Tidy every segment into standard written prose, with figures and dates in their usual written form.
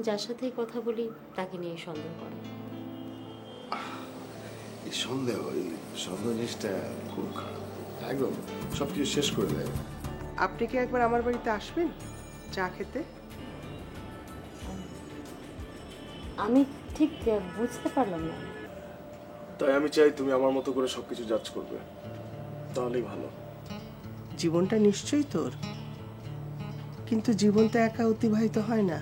যার সাথেই কথা বলি তাকে নিয়ে সন্দেহ করে। এই সন্দেহ জিনিসটা খুব খারাপ, একদম সবকিছু শেষ করে দেয়। আপনি কি একবার আমার বাড়িতে আসবেন চা খেতে? আমি ঠিক বুঝতে পারলাম না। তাই আমি চাই তুমি আমার মতো করে সবকিছু জাজ করবে, তাহলেই ভালো। জীবনটা নিশ্চয়ই তোর, কিন্তু জীবন তো একা অতিবাহিত হয় না।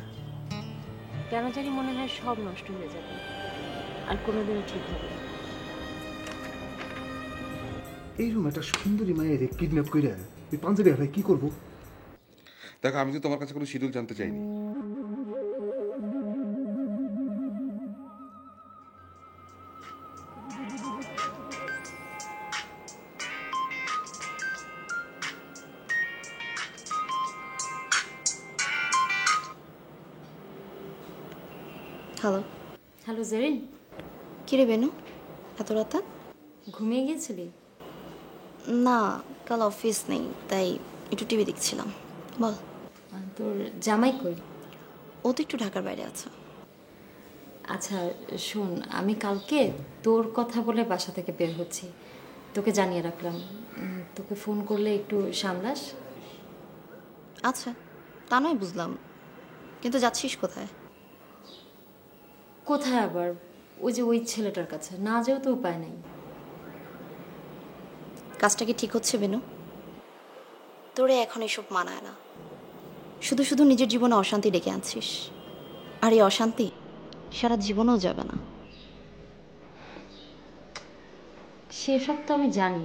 কেন জানি মনে হয় সব নষ্ট হয়ে যাবে, আর কোনোদিনও ঠিক হবে না। এইরকম একটা সুন্দরী মায়ের কিডন্যাপ করে ওই পাঞ্জাবি হারায় কি করবো? দেখো, আমি তো তোমার কাছে কোনো শিডিউল জানতে চাইনি। হ্যালো। হ্যালো জেরিন, কিরে বেনু, এত রাতে? ঘুমিয়ে গিয়েছিলি? না, কাল অফিস নেই, তাই একটু টিভি দেখছিলাম। বল। তোর জামাই কই? ও তো একটু ঢাকার বাইরে আছে। আচ্ছা শোন, আমি কালকে তোর কথা বলে বাসা থেকে বের হচ্ছি, তোকে জানিয়ে রাখলাম। তোকে ফোন করলে একটু সামলাস। আচ্ছা, তা নয় বুঝলাম, কিন্তু যাচ্ছিস কোথায়? কোথায় আবার? ওই যে ওই ছেলেটার কাছে, না যেও তো উপায় নেই। কাজটা কি ঠিক হচ্ছে বেনু? তোরে এখন এসব মানায় না। শুধু শুধু নিজের জীবনে অশান্তি ডেকে আনছিস, আর এই অশান্তি সারা জীবনেও যাবে না। সেসব তো আমি জানি,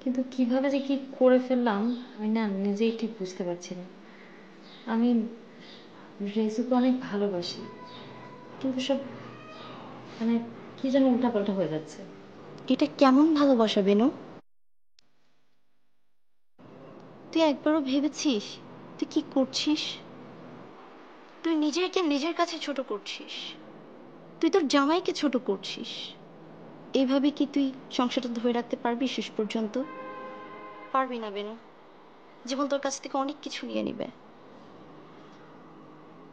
কিন্তু কিভাবে যে কি করে ফেললাম আমি না নিজেই ঠিক বুঝতে পারছি না। আমি রেজুকে অনেক ভালোবাসি, কিন্তু সব মানে কি যেন উল্টাপাল্টা হয়ে যাচ্ছে। এটা কেমন ভালোবাসা বেনু? তুই একবারও ভেবেছিস তুই কি করছিস? তুই নিজেকে নিজের কাছে ছোট করছিস, তুই তোর জামাইকে ছোট করছিস। এইভাবে কি তুই সংসারটা ধরে রাখতে পারবি শেষ পর্যন্ত? পারবি না বেনু, জীবন তোর কাছ থেকে অনেক কিছু নিয়ে নিবে।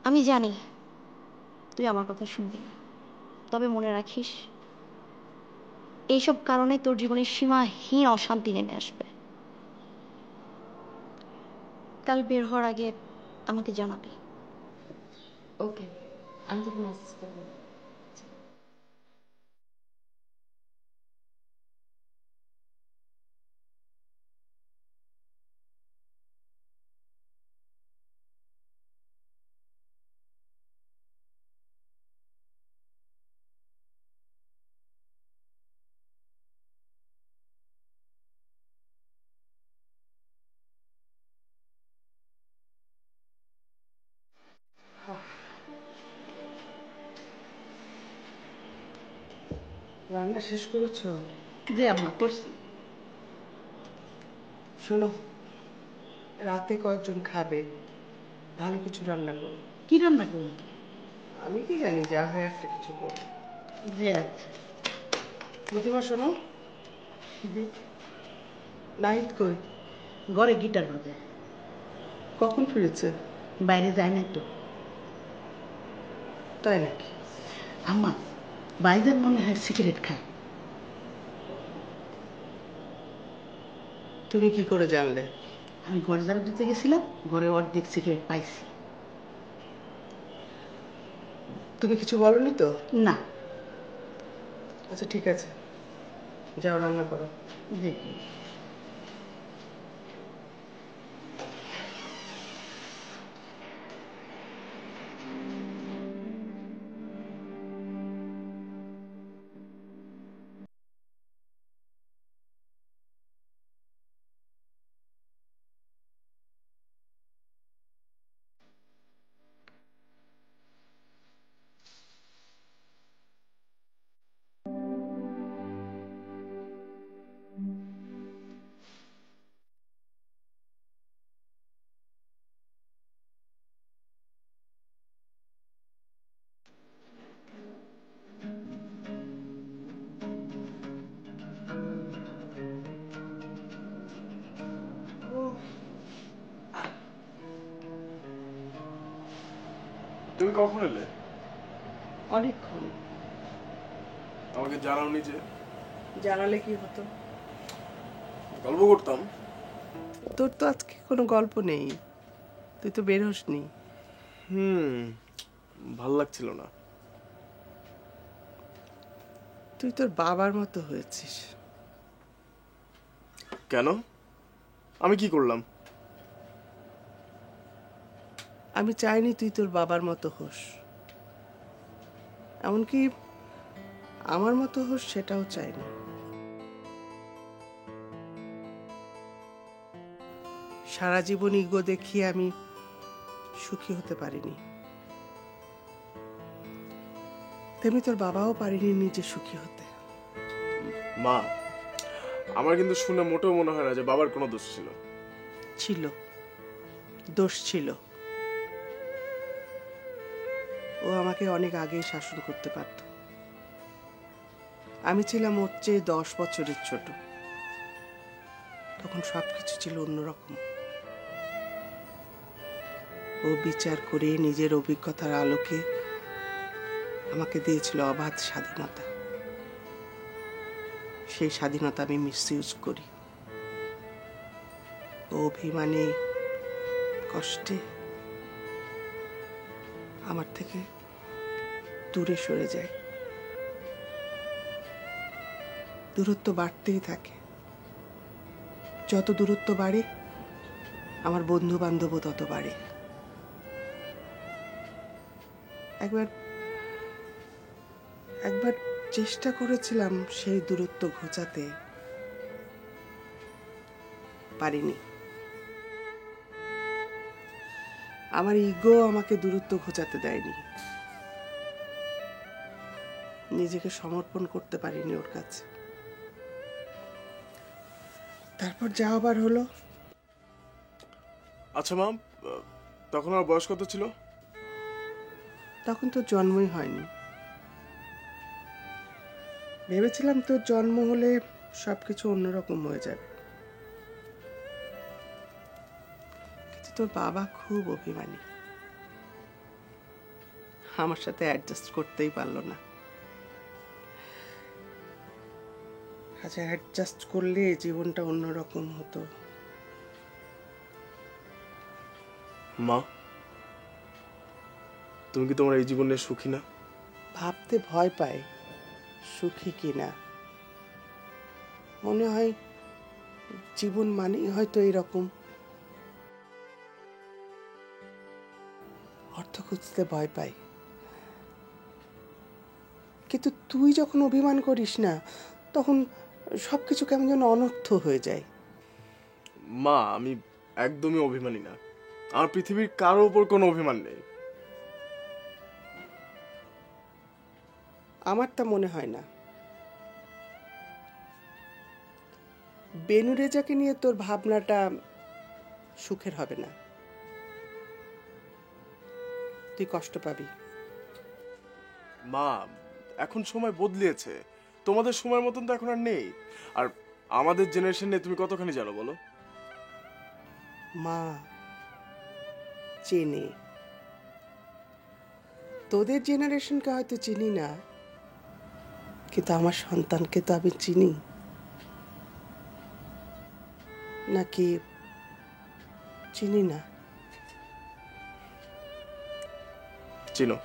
আমি জানি তুই আমার কথা শুনবি না, তবে মনে রাখিস এইসব কারণে তোর জীবনে সীমাহীন অশান্তি নেমে আসবে। কাল বের হওয়ার আগে আমাকে জানাবি। ওকে, আমি তোকে মেসেজ করবো। রান্না শেষ করেছো? যে আম্মা করছি। শোনো, রাতে কয়েকজন খাবে, ভালো কিছু রান্না করো। কি রান্না করুন? আমি কি জানি, যা হয় একটা কিছু করো। যে আচ্ছা। প্রতিমা শোনো, যে নাহিদ কই? ঘরে গিটার বাজে। কখন ফিরেছে? বাইরে যায় না তো। তাই নাকি? আম্মা, বাইদের মনে হয় সিগারেট খায়। তুমি কি করে জানলে? আমি ঘরে ঝাড়ু দিতে গেছিলাম, ঘরে অর্ধেক সিগারেট পাইছি। তুমি কিছু বলনি তো? না। আচ্ছা ঠিক আছে, যাও রান্না করো। যে তুমি কখন এলে? অনেকক্ষণ। আমাকে জানাওনি যে? জানালে কি হতো? গল্প করতাম। তোর তো আজকে কোনো গল্প নেই, তুই তো বের হসনি। ভাল লাগছিল না। তুই তোর বাবার মতো হয়েছিস। কেন? আমি কি করলাম? আমি চাইনি তুই তোর বাবার মতো হোস, এমনকি আমার মতো হোস সেটাও চাইনি। সারা জীবন ইগো দেখিয়ে আমি সুখী হতে পারিনি, তেমনি তোর বাবাও পারিনি নিজে সুখী হতে। মা, আমার কিন্তু শুনে মোটেও মনে হয় না যে বাবার কোনো দোষ ছিল। ছিল, দোষ ছিল। ও আমাকে অনেক আগেই শাসন করতে পারত। আমি ছিলাম ওর চেয়ে 10 বছরের ছোট, তখন সবকিছু ছিল অন্যরকম। ও বিচার করে নিজের অভিজ্ঞতার আলোকে আমাকে দিয়েছিল অবাধ স্বাধীনতা। সেই স্বাধীনতা আমি মিসইউজ করি। ও অভিমানে, কষ্টে আমার থেকে দূরে সরে যায়। দূরত্ব বাড়তেই থাকে। যত দূরত্ব বাড়ে আমার বন্ধু বান্ধবও তত বাড়ে। একবার চেষ্টা করেছিলাম সেই দূরত্ব ঘোচাতে, পারিনি। আমার ইগো আমাকে দূরত্ব ঘোচাতে দেয়নি। নিজেকে সমর্পণ করতে পারিনি ওর কাছে। তারপর যা আবার হলো। আচ্ছা মা, তখন আমার বয়স কত ছিল? তখন তো জন্মই হয়নি। ভেবেছিলাম তোর জন্ম হলে সবকিছু অন্যরকম হয়ে যাবে, কিন্তু তোর বাবা খুব অভিমানী। আমার সাথে অ্যাডজাস্ট করতেই পারলো না। আচ্ছা, অ্যাডজাস্ট করলে জীবনটা অন্যরকম হতো। মা, তুমি কি তোমার এই জীবনে সুখী না? ভাবতে ভয় পাই সুখী কিনা। মনে হয় জীবন মানেই হয়তো এরকম। অর্থ খুঁজতে ভয় পাই। কিন্তু তুই যখন অভিমান করিস না, তখন সবকিছু কেমন যেন অনর্থ হয়ে যায়। মা, আমি একদমই অভিমানী না। আমার পৃথিবীর কারো উপর কোনো অভিমান নেই। আমার তা মনে হয় না। বেনু রেজাকে নিয়ে তোর ভাবনাটা সুখের হবে না, তুই কষ্ট পাবি। মা, এখন সময় বদলিয়েছে। তোমাদের সময়ের মতন তো এখন আর নেই। আর আমাদের জেনারেশন নিয়ে তুমি কতখানি জানো বলো? মা চেনে, তোদের জেনারেশনকে হয়তো চিনি না, কিন্তু আমার সন্তানকে তো আমি চিনি। নাকি চিনি না? চিনো।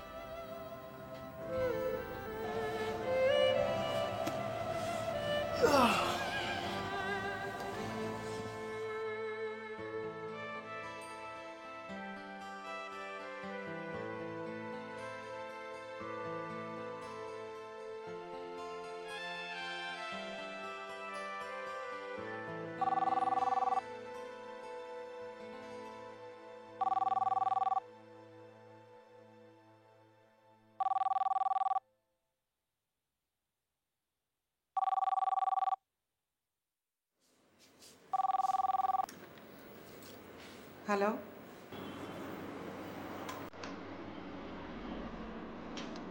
হ্যালো,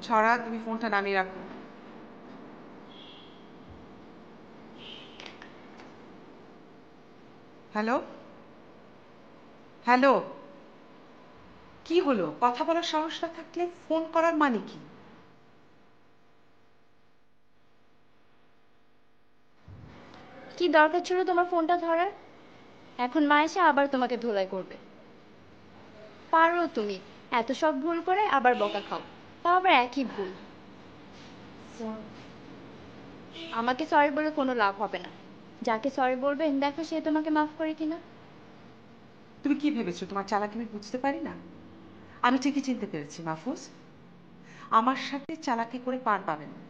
ছড়া, তুমি ফোনটা নামিয়ে রাখো। হ্যালো হ্যালো, কি হলো? কথা বলার সাহস না থাকলে ফোন করার মানে কি? কি দরকার ছিল তোমার ফোনটা ধরার? এখন মা এসে আবার তোমাকে ধোলাই করবে। পারো তুমি এত সব ভুল করে আবার বকা খাও, তাও আবার একই ভুল। আমাকে সরি বলে কোনো লাভ হবে না। যাকে সরি বলবেন দেখো সে তোমাকে মাফ করে কিনা। তুমি কি ভেবেছো তোমার চালাকি আমি বুঝতে পারি না? আমি ঠিকই চিনতে পেরেছি মাহফুজ, আমার সাথে চালাকি করে পার পাবেন না।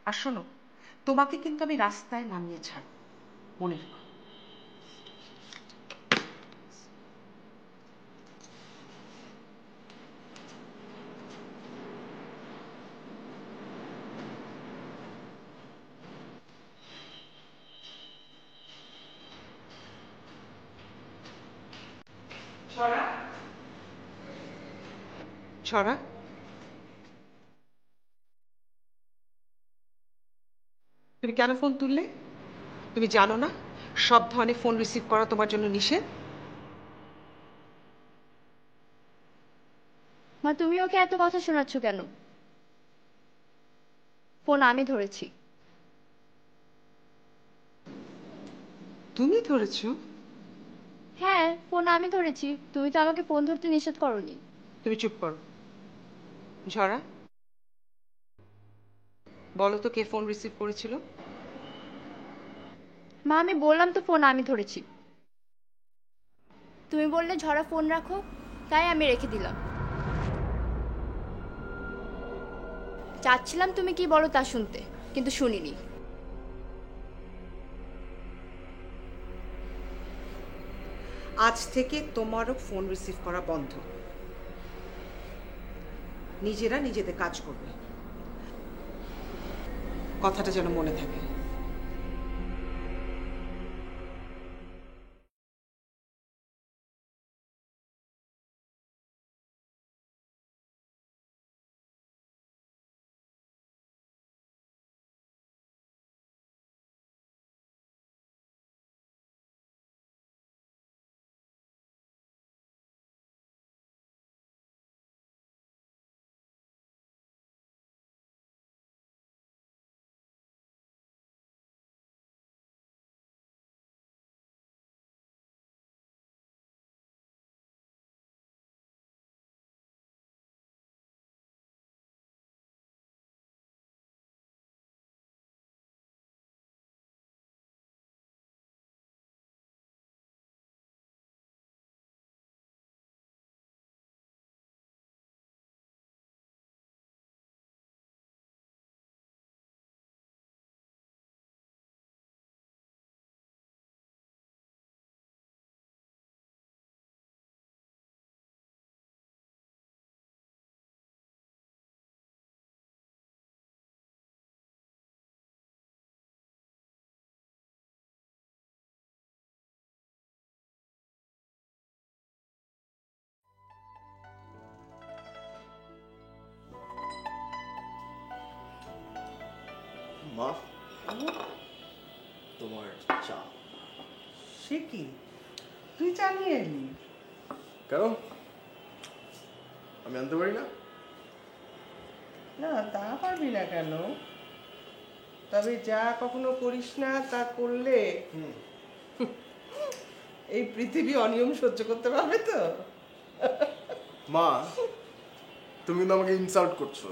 আর শোনো, তোমাকে কিন্তু আমি রাস্তায় নামিয়ে ছাড়ব, মনে রেখো। ছড়া, তুমি কেন ফোন তুললে? তুমি জানো না সব ধরনের ফোন রিসিভ করা তোমার জন্য নিষেধ? মা তুমি ওকে এত কথা শোনাচ্ছ কেন? ফোন আমি ধরেছি। তুমি ধরেছো? হ্যাঁ ফোন আমি ধরেছি, তুমি তো আমাকে ফোন ধরতে নিষেধ করোনি। তুমি চুপ করো। ঝরা, বলো তো কে ফোন রিসিভ করেছিল? মা আমি বললাম তো ফোন আমি ধরেছি। তুমি বললে ঝরা ফোন রাখো, তাই আমি রেখে দিলাম। চাচ্ছিলাম তুমি কি বলো তা শুনতে, কিন্তু শুনিনি। আজ থেকে তোমারও ফোন রিসিভ করা বন্ধ। নিজেরা নিজেদের কাজ করবে, কথাটা যেন মনে থাকে। মা, তোমার চা। সে কি, তুই জানিয়ে এলি? কেন, আমি আনতে পারি না? না তা পারবি না কেন, তবে যা কখনো করিস না তা করলে এই পৃথিবী অনিয়ম সহ্য করতে পারবে তো? মা, তুমি কিন্তু আমাকে ইনসাল্ট করছো।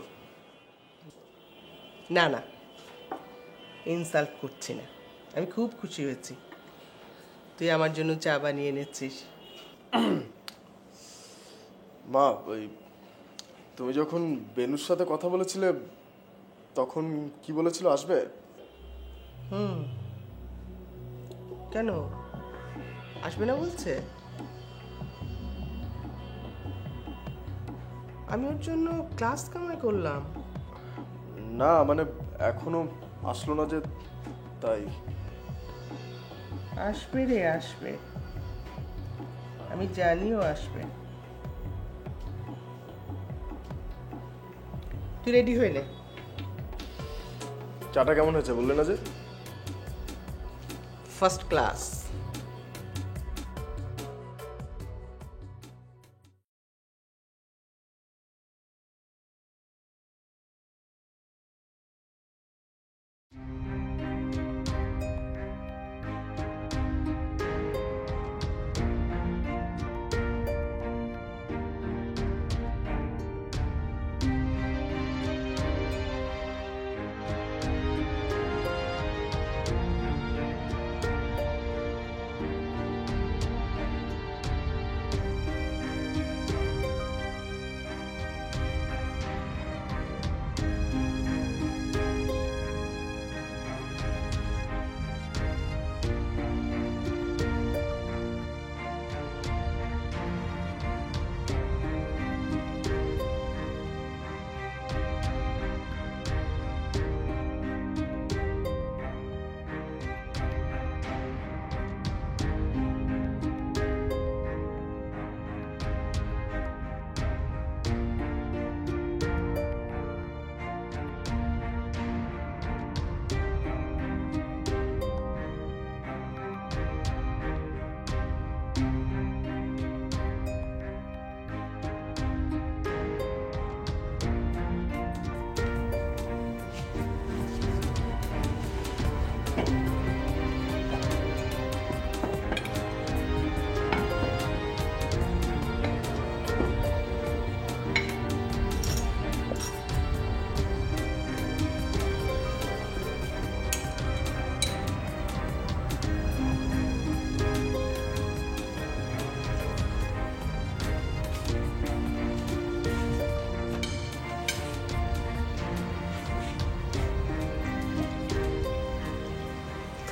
না না, ইনসাল্ট করছি না, আমি খুব খুশি হয়েছি তুই আমার জন্য চা বানিয়ে এনেছিস। মা, ওই তুমি যখন বেনুর সাথে কথা বলেছিলে তখন কি বলেছিল, আসবে? কেন আসবে না বলছে? আমি ওর জন্য ক্লাস কামাই করলাম। না মানে এখনো আসলো না যে, তাই। আসবে রে, আসবে, আমি জানিও আসবে। তুই রেডি হয়ে নে। চাটা কেমন হয়েছে বললে না যে? First class.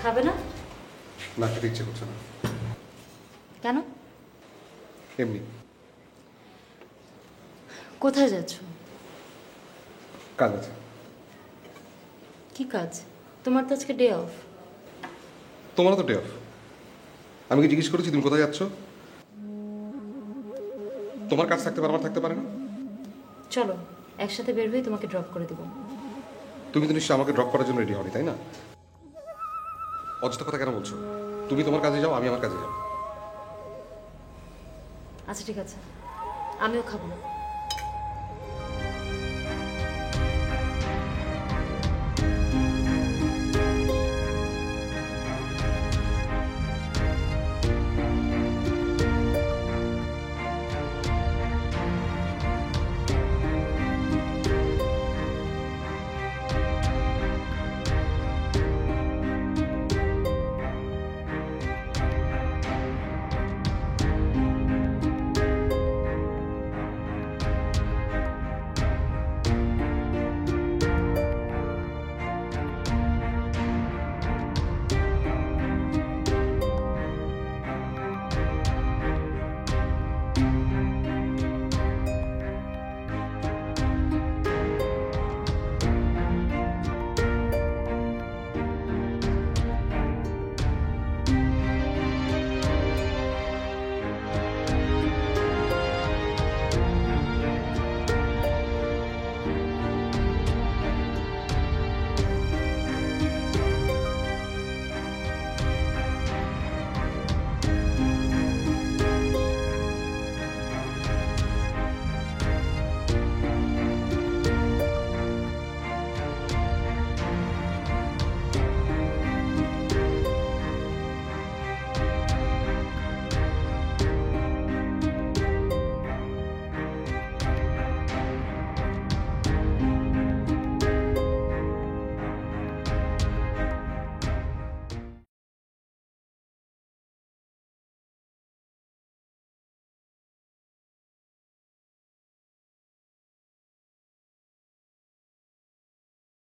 খাবে না? না, খেতে ইচ্ছে করছে না। কেন? এমনি। কোথায় যাচ্ছ? কাজ আছে। কি কাজ? তোমার তো আজকে ডে অফ। তোমারও তো ডে অফ। আমি কি জিজ্ঞেস করেছি তুমি কোথায় যাচ্ছ? তোমার কাজ থাকতে পারে, আমার থাকতে পারে না? চলো একসাথে বের হয়ে তোমাকে ড্রপ করে দেবো। তুমি তো নিশ্চয়ই আমাকে ড্রপ করার জন্য রেডি হওনি, তাই না? অযথা কথা কেন বলছো? তুমি তোমার কাজে যাও, আমি আমার কাজে যাও। আচ্ছা ঠিক আছে, আমিও খাবো না।